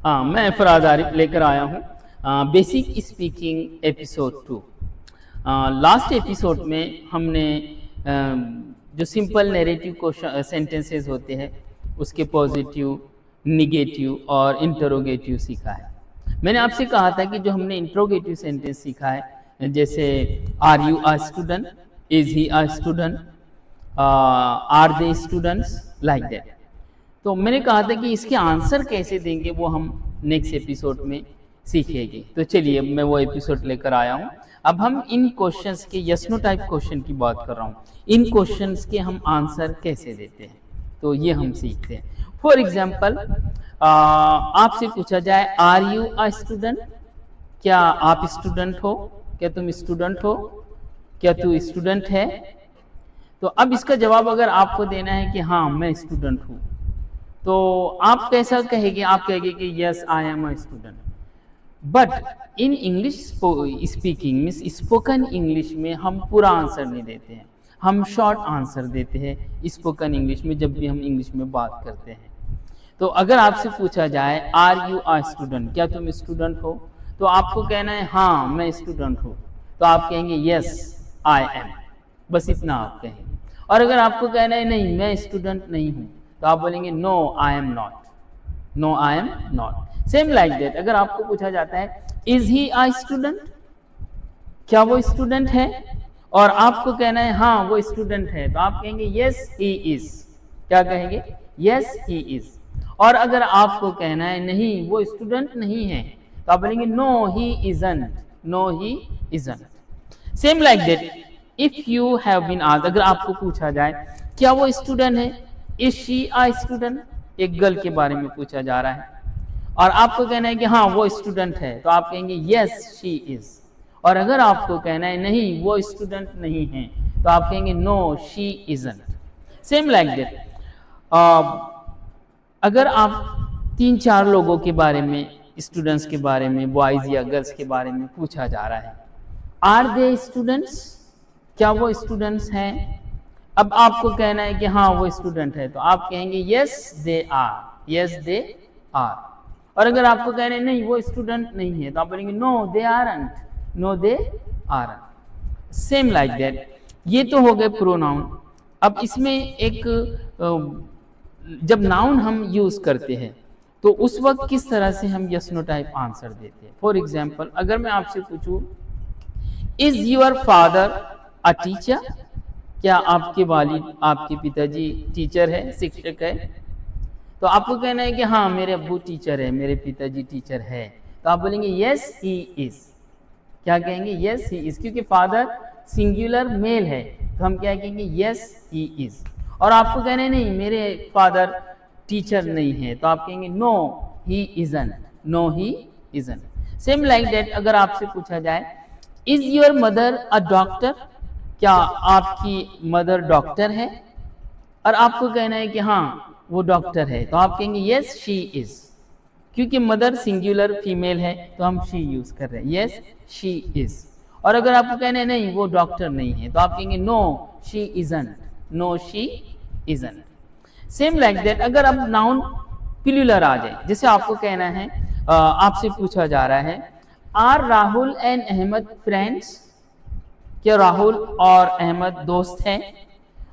हाँ, मैं फराज आरिफ लेकर आया हूँ basic speaking episode 2। Last episode में हमने जो सिंपल नैरेटिव क्वेश्चन सेंटेंसेस होते हैं उसके पॉजिटिव, निगेटिव और इंटरोगेटिव सीखा है। मैंने आपसे कहा था कि जो हमने इंटरोगेटिव सेंटेंस सीखा है, जैसे are you a student, is he a student, are they students, like that. तो मैंने कहा था कि इसके आंसर कैसे देंगे वो हम नेक्स्ट एपिसोड में सीखेंगे। तो चलिए मैं वो एपिसोड लेकर आया हूँ। अब हम इन क्वेश्चंस के यस नो टाइप क्वेश्चन की बात कर रहा हूँ, इन क्वेश्चंस के हम आंसर कैसे देते हैं तो ये हम सीखते हैं। फॉर एग्जाम्पल, आपसे पूछा जाए आर यू अ स्टूडेंट, क्या आप स्टूडेंट हो, क्या तुम स्टूडेंट हो, क्या तू स्टूडेंट है। तो अब इसका जवाब अगर आपको देना है कि हाँ मैं स्टूडेंट हूँ, तो आप कैसा कहेंगे? आप कहेंगे कि yes I am a student. But in English speaking means spoken English में हम पूरा आंसर नहीं देते हैं, हम शॉर्ट आंसर देते हैं स्पोकन इंग्लिश में जब भी हम इंग्लिश में बात करते हैं। तो अगर आपसे पूछा जाए आर यू अ स्टूडेंट, क्या तुम स्टूडेंट हो, तो आपको कहना है हाँ मैं स्टूडेंट हूँ, तो आप कहेंगे यस आई एम, बस इतना आप कहेंगे। और अगर आपको कहना है नहीं मैं स्टूडेंट नहीं हूँ, तो आप बोलेंगे no I am not, no I am not. Same like that, अगर आपको पूछा जाता है इज ही अ स्टूडेंट, क्या वो स्टूडेंट है, और आपको कहना है हाँ वो स्टूडेंट है, तो आप कहेंगे यस ही इज। क्या कहेंगे? Yes he is. और अगर आपको कहना है नहीं वो स्टूडेंट नहीं है, तो आप बोलेंगे no he isn't, no he isn't. Same like that, if you have been asked, अगर आपको पूछा जाए क्या वो स्टूडेंट है, इज शी अ स्टूडेंट, एक गर्ल के बारे में पूछा जा रहा है और आपको कहना है कि हाँ वो स्टूडेंट है, तो आप कहेंगे यस शी इज। और अगर आपको कहना है नहीं वो स्टूडेंट नहीं है, तो आप कहेंगे no she isn't. Same like that, अगर आप 3-4 लोगों के बारे में, स्टूडेंट्स के बारे में, बॉयज या गर्ल्स के बारे में पूछा जा रहा है, आर दे स्टूडेंट्स, क्या वो स्टूडेंट्स हैं। अब आपको कहना है कि हाँ वो स्टूडेंट है, तो आप कहेंगे yes they are, yes they are. और अगर आपको कहना है नहीं वो स्टूडेंट नहीं है, तो आप बोलेंगे no they aren't, no they aren't. Same like that, ये तो हो गए प्रोनाउन। अब इसमें एक जब नाउन हम यूज करते हैं तो उस वक्त किस तरह से हम यस नो टाइप आंसर देते हैं। फॉर एग्जाम्पल, अगर मैं आपसे पूछूं is your father a teacher, क्या आपके वालिद, आपके पिताजी टीचर है, शिक्षक है, तो आपको कहना है कि हाँ मेरे अब्बू टीचर है, मेरे पिताजी टीचर है, तो आप बोलेंगे यस ही इज। क्या कहेंगे? यस ही इज, क्योंकि फादर सिंगुलर मेल है, तो हम क्या कहेंगे? Yes he is. और आपको कहना है नहीं मेरे फादर टीचर नहीं है, तो आप कहेंगे no he isn't, no he isn't. Same like that, अगर आपसे पूछा जाए is your mother a doctor, क्या आपकी मदर डॉक्टर है, और आपको कहना है कि हाँ वो डॉक्टर है, तो आप कहेंगे यस शी इज, क्योंकि मदर सिंगुलर फीमेल है तो हम शी यूज कर रहे हैं, यस शी इज। और अगर आपको कहना है नहीं वो डॉक्टर नहीं है, तो आप कहेंगे no she isn't, no she isn't. Same like that, अगर अब नाउन प्लूरल आ जाए, जैसे आपको कहना है, आपसे पूछा जा रहा है are Rahul and Ahmed friends, क्या राहुल और अहमद दोस्त हैं,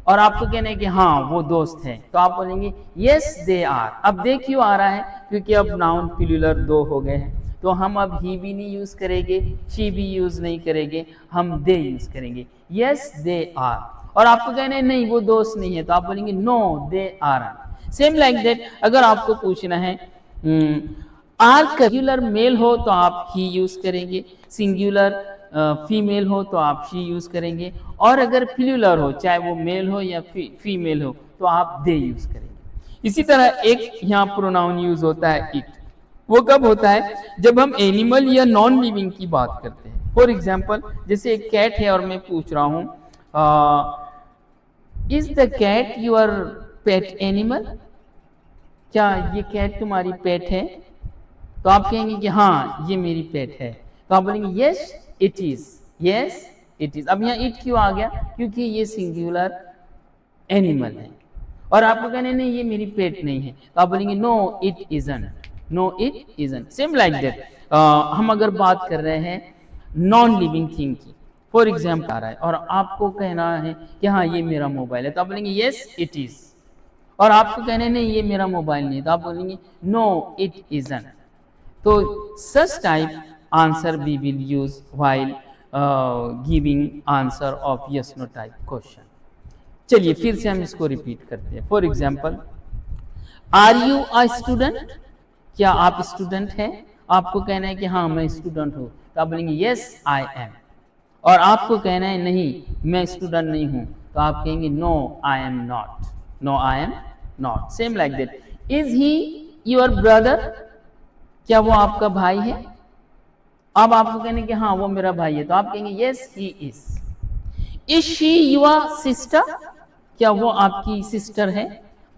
और आपको कहना है कि हाँ वो दोस्त है, तो आप बोलेंगे यस दे आर। अब दे क्यों आ रहा है? क्योंकि अब नाउन प्लूरल 2 हो गए हैं, तो हम अब ही भी नहीं यूज करेंगे, शी भी यूज नहीं करेंगे, हम दे यूज करेंगे, यस दे आर। और आपको कहना है नहीं वो दोस्त नहीं है, तो आप बोलेंगे no they are. Same like that, अगर आपको पूछना है आर सिंगुलर मेल हो तो आप ही यूज करेंगे, सिंगुलर फीमेल हो तो आप शी यूज करेंगे, और अगर प्लूरल हो चाहे वो मेल हो या फीमेल हो तो आप दे यूज करेंगे। इसी तरह एक यहाँ प्रोनाउन यूज होता है इट, वो कब होता है? जब हम एनिमल या नॉन लिविंग की बात करते हैं। फॉर एग्जाम्पल, जैसे एक कैट है और मैं पूछ रहा हूँ is the cat your pet animal, क्या ये कैट तुम्हारी पेट है, तो आप कहेंगे कि हाँ ये मेरी पेट है, तो आप बोलेंगे yes it is, yes it is. अब यहाँ इट क्यों आ गया? क्योंकि ये सिंगुलर एनिमल है, और आपको कहने नहीं ये मेरी पेट नहीं है, तो आप बोलेंगे no it isn't, no it isn't. Same like that हम अगर बात कर रहे हैं नॉन लिविंग थिंग की, फॉर एग्जाम्पल आ रहा है और आपको कहना है कि हाँ ये मेरा मोबाइल है, तो आप बोलेंगे यस इट इज। और आपको कहना है नहीं ये मेरा मोबाइल नहीं, तो आप बोलेंगे नो इट इजंट। तो such type answer we will use while giving answer of yes no type question. चलिए फिर से हम इसको रिपीट करते हैं। For example, are you a student, क्या आप स्टूडेंट हैं? आपको कहना है कि हाँ मैं स्टूडेंट हूँ, तो आप बोलेंगे यस आई एम। और आपको कहना है नहीं मैं स्टूडेंट नहीं हूँ, तो आप कहेंगे no I am not, no I am not. Same like that, is he your brother, क्या वो आपका भाई है? अब आपको कहने कि हाँ वो मेरा भाई है, तो आप कहेंगे yes he is she your sister, क्या वो आपकी सिस्टर है?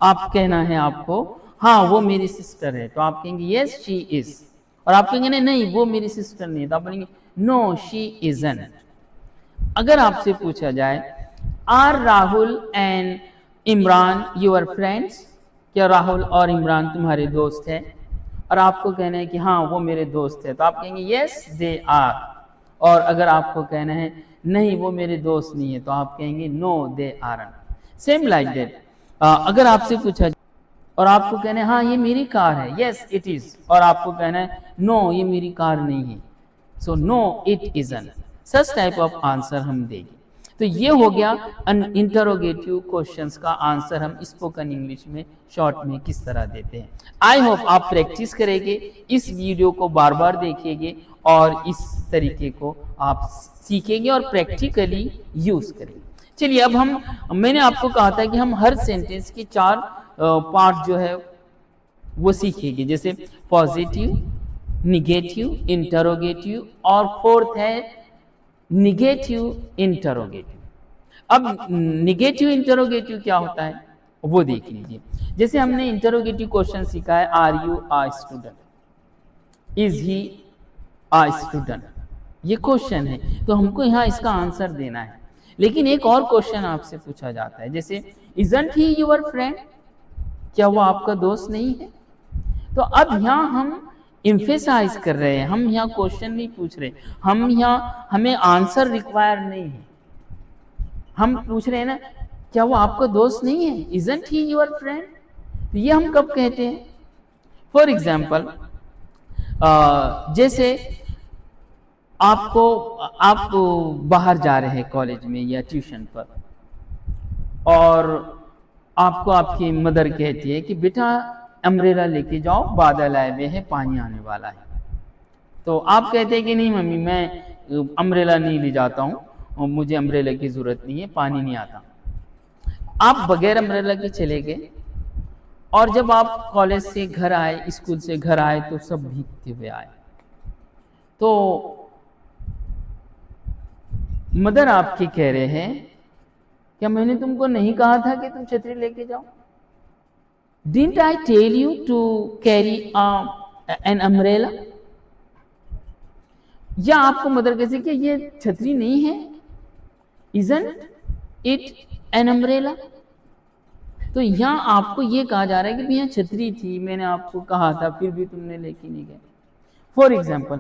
आप कहना है आपको हाँ वो मेरी सिस्टर है, तो आप कहेंगे यस शी इज। और आप कहेंगे नहीं वो मेरी सिस्टर नहीं है, तो आप बोलेंगे नो शी इजंट। अगर आपसे पूछा जाए are Rahul and Imran your friends, क्या राहुल और इमरान तुम्हारे दोस्त हैं? और आपको कहना है कि हाँ वो मेरे दोस्त है, तो आप कहेंगे यस दे आर। और अगर आपको कहना है नहीं वो मेरे दोस्त नहीं है, तो आप कहेंगे no they aren't. Same like that, अगर आपसे पूछा और आपको कहना है हाँ ये मेरी कार है, यस इट इज। और आपको कहना है नो ये मेरी कार नहीं है, so no it isn't. Such type of answer हम देंगे। तो ये हो गया इंटरोगेटिव क्वेश्चंस का आंसर हम स्पोकन इंग्लिश में शॉर्ट में किस तरह देते हैं। आई होप आप प्रैक्टिस करेंगे, इस वीडियो को बार बार देखेंगे और इस तरीके को आप सीखेंगे और प्रैक्टिकली यूज करेंगे। चलिए अब मैंने आपको कहा था कि हम हर सेंटेंस के 4 पार्ट जो है वो सीखेंगे, जैसे पॉजिटिव, निगेटिव, इंटरोगेटिव और फोर्थ है निगेटिव इंटरोगेटिव। अब निगेटिव इंटरोगेटिव क्या होता है वो देख लीजिए। जैसे हमने इंटरोगेटिव क्वेश्चन सीखा है are you a student, is he a student, ये क्वेश्चन है तो हमको यहाँ इसका आंसर देना है। लेकिन एक और क्वेश्चन आपसे पूछा जाता है, जैसे इजंट ही योर फ्रेंड, क्या वो आपका दोस्त नहीं है? तो अब यहाँ हम इम्फेसाइज कर रहे हैं, हम यहाँ क्वेश्चन नहीं पूछ रहे, हम यहाँ हमें आंसर रिक्वायर नहीं है, हम पूछ रहे हैं ना क्या वो आपका दोस्त नहीं है, इजंट ही योर फ्रेंड। तो ये हम कब कहते हैं? फॉर एग्जाम्पल, जैसे आप बाहर जा रहे हैं कॉलेज में या ट्यूशन पर, और आपको आपकी मदर कहती है कि बेटा अम्ब्रेला लेके जाओ, बादल आए हुए हैं, पानी आने वाला है। तो आप कहते हैं कि नहीं मम्मी मैं अम्ब्रेला नहीं ले जाता हूँ, मुझे अम्ब्रेला की जरूरत नहीं है, पानी नहीं आता। आप बगैर अम्ब्रेला के चले गए और जब आप कॉलेज से घर आए, स्कूल से घर आए, तो सब भीगते हुए आए। तो मदर आपकी कह रहे हैं क्या मैंने तुमको नहीं कहा था कि तुम छतरी लेके जाओ? Didn't I tell you to carry an umbrella? या आपको मदर कहती है कि ये छतरी नहीं है, Isn't it an umbrella? तो यहाँ आपको ये कहा जा रहा है कि भैया छतरी थी, मैंने आपको कहा था, फिर भी तुमने लेके नहीं गए। फॉर एग्जाम्पल,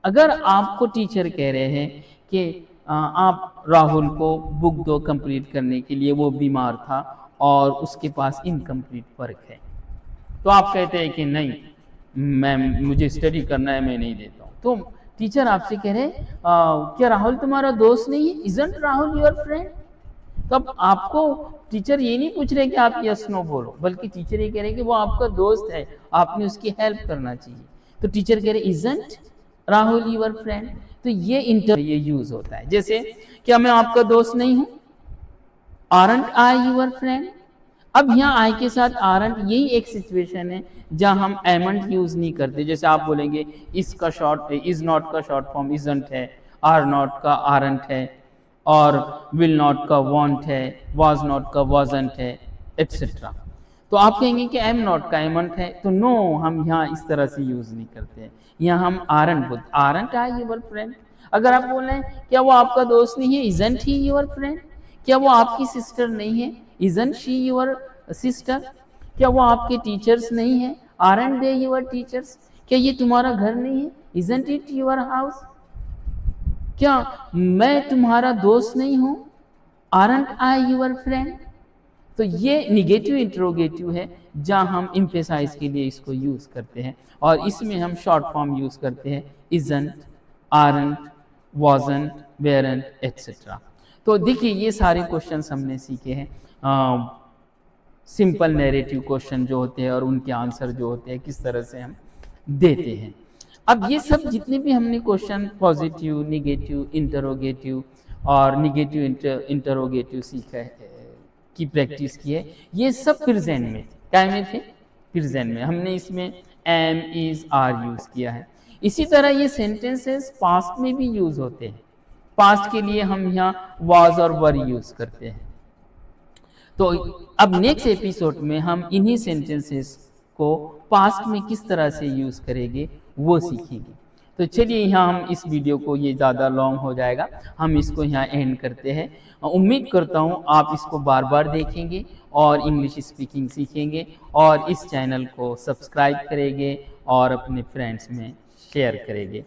अगर आपको टीचर कह रहे हैं कि आप राहुल को बुक दो कंप्लीट करने के लिए, वो बीमार था और उसके पास इनकम्प्लीट वर्क है, तो आप कहते हैं कि नहीं मुझे स्टडी करना है, मैं नहीं देता हूँ। तो टीचर आपसे कह रहे हैं क्या राहुल तुम्हारा दोस्त नहीं है, इजंट राहुल योर फ्रेंड? तो अब आपको टीचर ये नहीं पूछ रहे कि आप यस नो बोलो, बल्कि टीचर ये कह रहे हैं कि वो आपका दोस्त है, आपने उसकी हेल्प करना चाहिए। तो टीचर कह रहे इजंट राहुल योर फ्रेंड। तो ये ये यूज होता है। जैसे क्या मैं आपका दोस्त नहीं हूं, आरंट आई योर फ्रेंड। अब यहाँ आई के साथ आरंट, यही एक सिचुएशन है जहां हम एमंट यूज नहीं करते। जैसे आप बोलेंगे इसका शॉर्ट, इज नॉट का शॉर्ट फॉर्म इजंट है, आर नॉट का आरंट है, और विल नॉट का वॉन्ट है, वाज नॉट का वाजंट है, एटसेट्रा। तो आप कहेंगे कि एम नॉट का एमंट है, तो नो हम यहाँ इस तरह से यूज नहीं करते हैं, यहाँ हम आरंट बोलते, आरंट आई योर फ्रेंड। अगर आप बोल रहे हैं क्या वो आपका दोस्त नहीं है, इजंट ही योर फ्रेंड। क्या वो आपकी सिस्टर नहीं है, इजंट शी योर सिस्टर। क्या वो आपके टीचर्स नहीं है, आरंट दे योर टीचर्स? क्या ये तुम्हारा घर नहीं है? Isn't it your house? क्या मैं तुम्हारा दोस्त नहीं हूं? Aren't I your friend? तो ये निगेटिव इंट्रोगेटिव है, जहां हम इम्फेसाइज के लिए इसको यूज करते हैं, और इसमें हम शॉर्ट फॉर्म यूज करते हैं इजंट, आरंट, वाजंट, वेरंट, एक्सेट्रा। तो देखिए ये सारे क्वेश्चंस हमने सीखे हैं, सिंपल नैरेटिव क्वेश्चन जो होते हैं और उनके आंसर जो होते हैं किस तरह से हम देते हैं। अब ये सब जितने भी हमने क्वेश्चन पॉजिटिव, निगेटिव, इंटरोगेटिव और निगेटिव इंटरोगेटिव सीखा है, की प्रैक्टिस की है, ये सब प्रेजेंट में थे। क्या में थे? प्रेजेंट में। हमने इसमें एम, इज, आर यूज किया है। इसी तरह ये सेंटेंसेस पास्ट में भी यूज होते हैं। पास्ट के लिए हम यहाँ वाज और वर यूज करते हैं। तो अब नेक्स्ट एपिसोड में हम इन्हीं सेंटेंसेस को पास्ट में किस तरह से यूज करेंगे वो सीखेंगे। तो चलिए यहाँ हम इस वीडियो को, ये ज़्यादा लॉन्ग हो जाएगा, हम इसको यहाँ एंड करते हैं। उम्मीद करता हूँ आप इसको बार बार देखेंगे और इंग्लिश स्पीकिंग सीखेंगे और इस चैनल को सब्सक्राइब करेंगे और अपने फ्रेंड्स में शेयर करेंगे।